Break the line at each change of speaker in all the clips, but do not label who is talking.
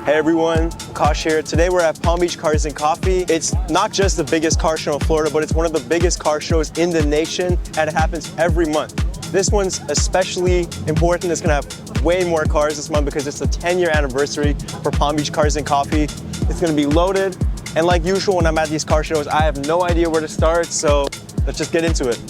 Hey everyone, Kosh here. Today we're at Palm Beach Cars and Coffee. It's not just the biggest car show in Florida, but it's one of the biggest car shows in the nation, and it happens every month. This one's especially important. It's gonna have way more cars this month because it's the 10-year anniversary for Palm Beach Cars and Coffee. It's gonna be loaded, and like usual when I'm at these car shows, I have no idea where to start, so let's just get into it.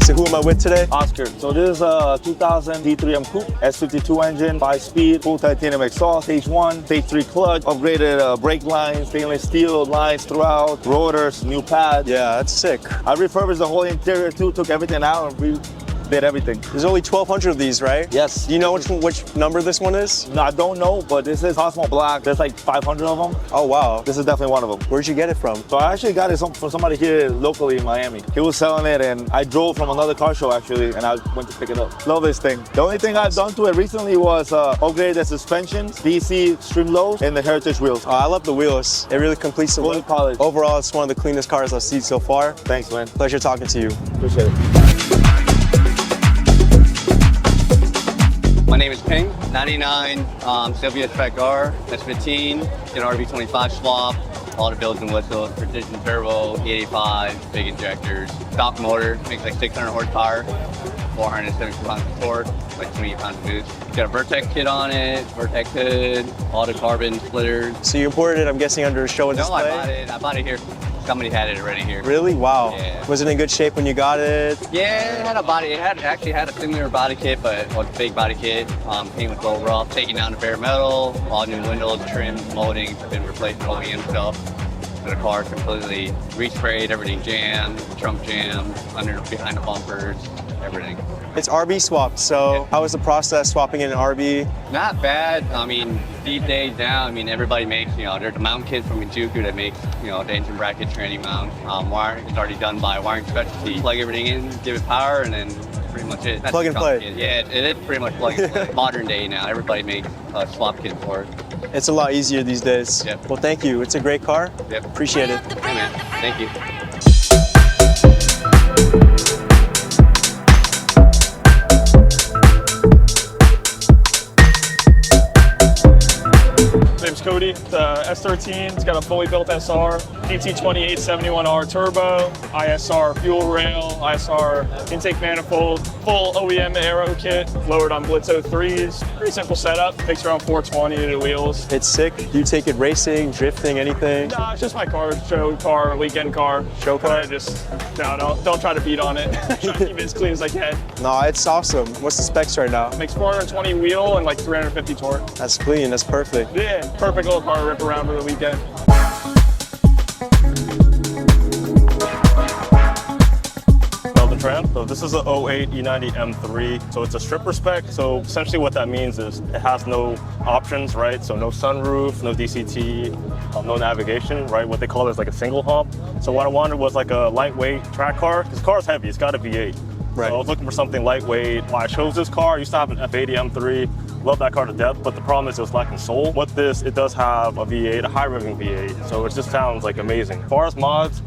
So who am I with today?
Oscar. So this is a 2000 D3M Coupe, S52 engine, 5-speed, full titanium exhaust, stage 1, stage 3 clutch, upgraded brake lines, stainless steel lines throughout, rotors, new pads.
Yeah, that's sick.
I refurbished the whole interior too, took everything out and did everything.
There's only 1,200 of these, right?
Yes.
Do you know which number this one is?
No, I don't know, but this is Cosmo Black. There's like 500 of them.
Oh, wow.
This is definitely one of them.
Where'd you get it from?
So I actually got it from somebody here locally in Miami. He was selling it and I drove from another car show actually and I went to pick it up. Love this thing. The only thing I've done to it recently was upgrade the suspensions, DC extreme lows, and the heritage wheels.
Oh, I love the wheels. It really completes the
Fully
look.
polished.
Overall, it's one of the cleanest cars I've seen so far.
Thanks, man.
Pleasure talking to you.
Appreciate it.
My name is Ping, 99, Silvia S15, an RV25 swap, all the bells and whistles, precision turbo, E85, big injectors, stock motor, makes like 600 horsepower, 470 pounds of torque, like 20 pounds of boost. Got a Vertex kit on it, Vertex hood, all the carbon splitters.
So you imported it, I'm guessing, under a show and
No,
display?
I bought it here. Somebody had it already here.
Really? Wow.
Yeah.
Was it in good shape when you got it?
Yeah, it had a body. It actually had a similar body kit, but it was a big body kit. Came with overall, taking down the bare metal, all new windows, trim, molding, been replaced with OEM stuff. So the car completely resprayed, everything jammed, trunk jammed, behind the bumpers, everything.
It's RB swapped, so
Yeah.
how was the process swapping in an RB?
Not bad. I mean, these days now, I mean, everybody makes, there's a mount kit from Mizuku that makes, the engine bracket tranny mount. Wiring is already done by Wiring Specialty. Plug everything in, give it power, and then pretty much it. That's
Plug and play.
Yeah, it is pretty much plug and play. Modern day now, everybody makes a swap kit for it.
It's a lot easier these days.
Yep.
Well, thank you. It's a great car.
Yep.
Appreciate it.
Hey man, thank you.
Name's Cody. The S13, it's got a fully built SR, GT2871R turbo, ISR fuel rail, ISR intake manifold, full OEM aero kit, lowered on Blitz 03s. Pretty simple setup, takes around 420 to the wheels.
It's sick. Do you take it racing, drifting, anything?
Nah, it's just my car, show car, weekend car.
Show car?
But don't try to beat on it. Try to keep it as clean as I can.
No, it's awesome. What's the specs right now?
Makes 420 wheel and like 350 torque.
That's clean. That's perfect.
Yeah, perfect little car to rip around for the weekend.
So this is a 08 E90 M3. So it's a stripper spec. So essentially what that means is it has no options, right? So no sunroof, no DCT, no navigation, right? What they call it is like a single hump. So what I wanted was like a lightweight track car, because the car is heavy, it's got a V8.
Right.
So I was looking for something lightweight. Why I chose this car, I used to have an F80 M3. Love that car to death, but the problem is it was lacking soul. With this, it does have a V8, a high revving V8. So it just sounds like amazing. As far as mods,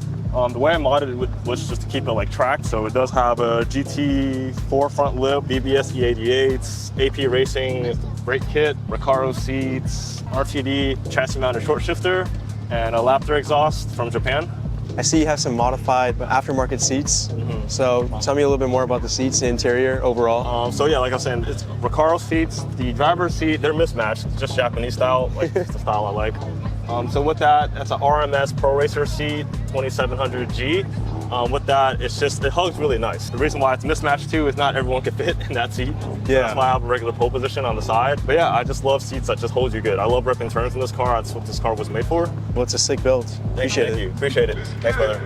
the way I modded it was just to keep it like tracked. So it does have a GT4 front lip, BBS E88s, AP Racing brake kit, Recaro seats, RTD chassis mounted short shifter, and a Laptor exhaust from Japan.
I see you have some modified aftermarket seats. So tell me a little bit more about the seats, the interior overall.
So yeah, like I was saying, it's Recaro seats. The driver's seat, they're mismatched. It's just Japanese style, like it's the style I like. So with that, that's an RMS Pro Racer seat, 2700G. With that, it hugs really nice. The reason why it's mismatched too is not everyone can fit in that seat.
Yeah.
That's why I have a regular pole position on the side. But yeah, I just love seats that just hold you good. I love ripping turns in this car. That's what this car was made for.
Well, it's a sick build. Appreciate
Thank
it.
you. Appreciate it. Thanks, brother.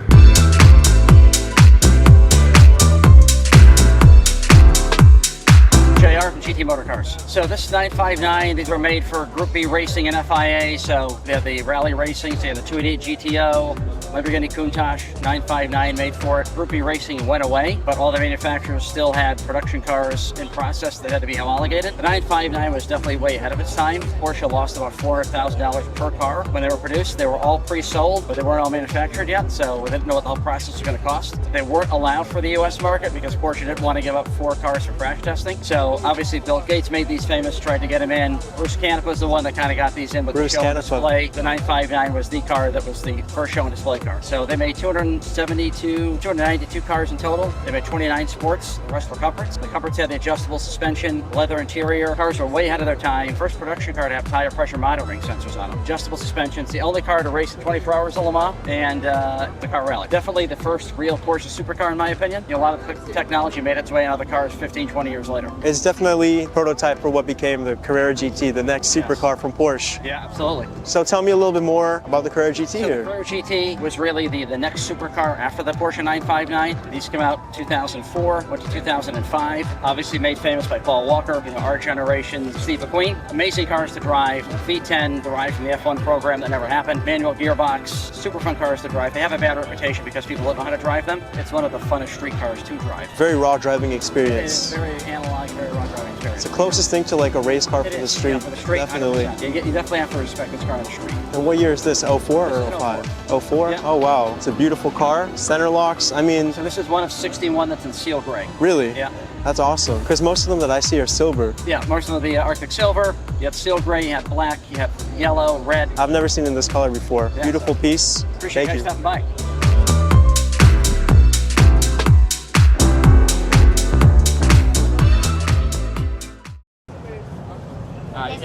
JR from GT Motor Cars. So this is 959. These were made for Group B racing and FIA. So they have the rally racing, so you have the 288 GTO, Lamborghini Countach 959 made for it. Group B racing went away, but all the manufacturers still had production cars in process that had to be homologated. The 959 was definitely way ahead of its time. Porsche lost about $400,000 per car when they were produced. They were all pre-sold, but they weren't all manufactured yet, so we didn't know what the whole process was going to cost. They weren't allowed for the US market because Porsche didn't want to give up 4 cars for crash testing. So obviously Bill Gates made these famous, tried to get them in. Bruce Canepa was the one that kind of got these in with the show and display. The 959 was the car that was the first show and display car. So they made 292 cars in total. They made 29 sports, the rest were comforts. The comforts had the adjustable suspension, leather interior. Cars were way ahead of their time. First production car to have tire pressure monitoring sensors on them. Adjustable suspensions, the only car to race in 24 hours at Le Mans, and the car rally. Definitely the first real Porsche supercar in my opinion. You know, a lot of technology made its way out of the cars 15, 20 years later.
It's definitely a prototype for what became the Carrera GT, the next supercar from Porsche.
Yeah, absolutely.
So tell me a little bit more about the Carrera GT
So
here.
the Carrera GT was really the next supercar after the Porsche 959. These came out 2004, went to 2005. Obviously made famous by Paul Walker, you know, our generation, Steve McQueen. Amazing cars to drive. V10 derived from the F1 program that never happened. Manual gearbox, super fun cars to drive. They have a bad reputation because people don't know how to drive them. It's one of the funnest street cars to drive.
Very raw driving
It
experience.
is very analog, very raw driving experience.
It's the closest thing to like a race car for the street.
Yeah, for the street,
Definitely.
100%. You definitely have to respect this car on the street.
And what year is this? 04
This
or
is
05?
04.
04?
Yeah.
Oh wow, it's a beautiful car. Center locks. I mean,
So this is one of 61 that's in seal gray.
really?
Yeah.
That's awesome. Because most of them that I see are silver.
Yeah, most of the Arctic silver. You have seal gray, you have black, you have yellow, red.
I've never seen in this color before.
Yeah,
Beautiful
so
piece.
Appreciate
Thank
you guys
you.
stopping by.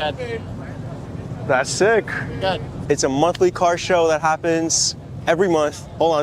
Good.
That's sick.
Good.
It's a monthly car show that happens every month. Hold on.